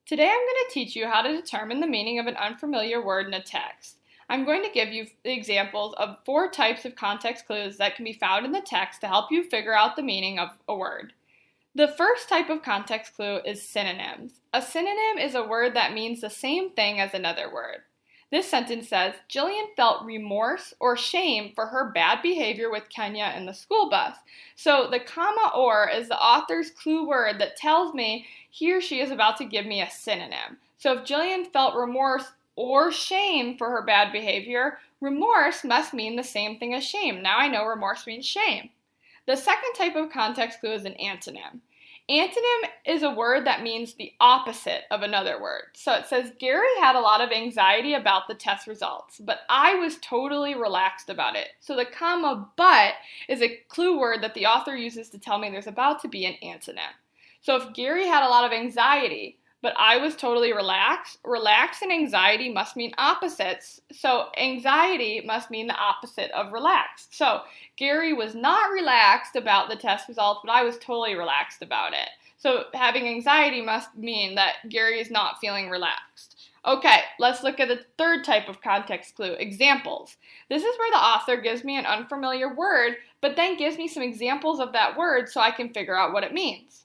Today I'm going to teach you how to determine the meaning of an unfamiliar word in a text. I'm going to give you examples of 4 types of context clues that can be found in the text to help you figure out the meaning of a word. The first type of context clue is synonyms. A synonym is a word that means the same thing as another word. This sentence says, Jillian felt remorse or shame for her bad behavior with Kenya in the school bus. So the comma or is the author's clue word that tells me he or she is about to give me a synonym. So if Jillian felt remorse or shame for her bad behavior, remorse must mean the same thing as shame. Now I know remorse means shame. The second type of context clue is an antonym. Antonym is a word that means the opposite of another word. So it says, Gary had a lot of anxiety about the test results, but I was totally relaxed about it. So the comma but is a clue word that the author uses to tell me there's about to be an antonym. So if Gary had a lot of anxiety, but I was totally relaxed, relaxed and anxiety must mean opposites. So anxiety must mean the opposite of relaxed. So Gary was not relaxed about the test results, but I was totally relaxed about it. So having anxiety must mean that Gary is not feeling relaxed. Okay, let's look at the third type of context clue, examples. This is where the author gives me an unfamiliar word, but then gives me some examples of that word so I can figure out what it means.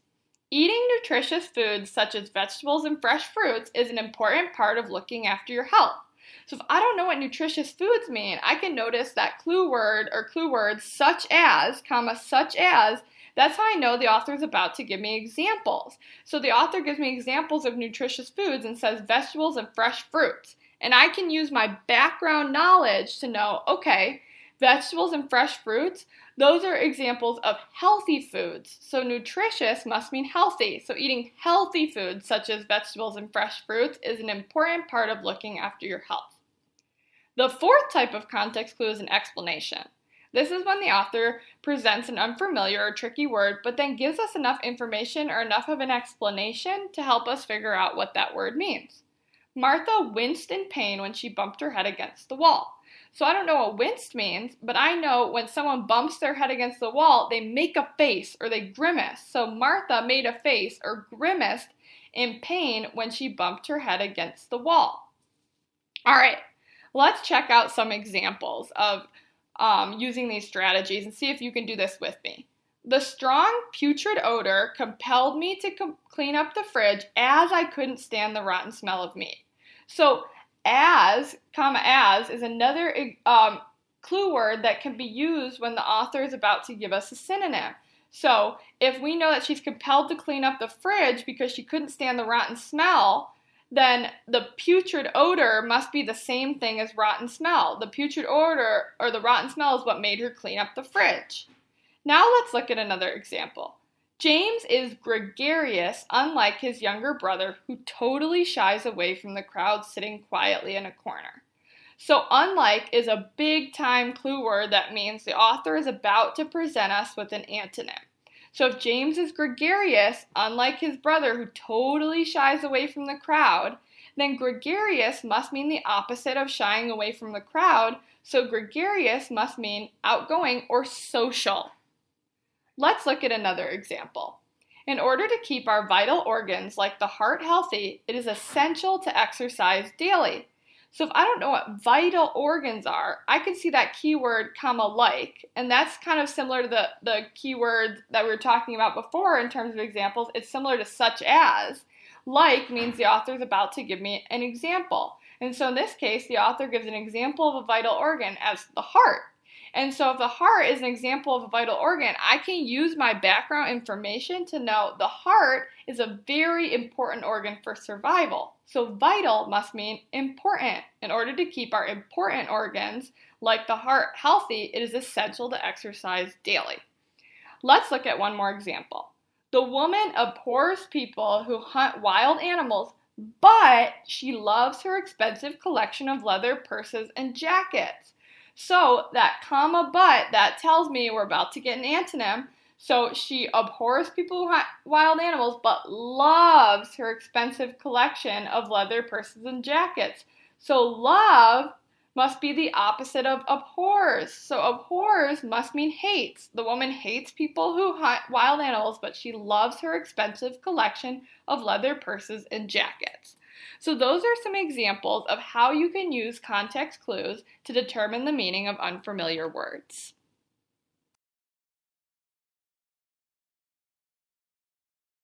Eating nutritious foods such as vegetables and fresh fruits is an important part of looking after your health. So if I don't know what nutritious foods mean, I can notice that clue word or clue words such as, such as, that's how I know the author is about to give me examples. So the author gives me examples of nutritious foods and says vegetables and fresh fruits. And I can use my background knowledge to know, okay, vegetables and fresh fruits, those are examples of healthy foods. So nutritious must mean healthy. So eating healthy foods such as vegetables and fresh fruits is an important part of looking after your health. The fourth type of context clue is an explanation. This is when the author presents an unfamiliar or tricky word, but then gives us enough information or enough of an explanation to help us figure out what that word means. Martha winced in pain when she bumped her head against the wall. So I don't know what winced means, but I know when someone bumps their head against the wall, they make a face or they grimace. So Martha made a face or grimaced in pain when she bumped her head against the wall. All right, let's check out some examples of using these strategies and see if you can do this with me. The strong putrid odor compelled me to clean up the fridge as I couldn't stand the rotten smell of meat. So as is another clue word that can be used when the author is about to give us a synonym. So if we know that she's compelled to clean up the fridge because she couldn't stand the rotten smell, then the putrid odor must be the same thing as rotten smell. The putrid odor or the rotten smell is what made her clean up the fridge. Now let's look at another example. James is gregarious, unlike his younger brother, who totally shies away from the crowd sitting quietly in a corner. So unlike is a big time clue word that means the author is about to present us with an antonym. So if James is gregarious, unlike his brother who totally shies away from the crowd, then gregarious must mean the opposite of shying away from the crowd, so gregarious must mean outgoing or social. Let's look at another example. In order to keep our vital organs like the heart healthy, it is essential to exercise daily. So if I don't know what vital organs are, I can see that keyword like, and that's kind of similar to the keyword that we were talking about before in terms of examples. It's similar to such as. Like means the author is about to give me an example. And so in this case, the author gives an example of a vital organ as the heart. And so if the heart is an example of a vital organ, I can use my background information to know the heart is a very important organ for survival. So vital must mean important. In order to keep our important organs, like the heart, healthy, it is essential to exercise daily. Let's look at one more example. The woman abhors people who hunt wild animals, but she loves her expensive collection of leather purses and jackets. So that but, that tells me we're about to get an antonym. So she abhors people who hunt wild animals, but loves her expensive collection of leather purses and jackets. So love must be the opposite of abhors. So abhors must mean hates. The woman hates people who hunt wild animals, but she loves her expensive collection of leather purses and jackets. So those are some examples of how you can use context clues to determine the meaning of unfamiliar words.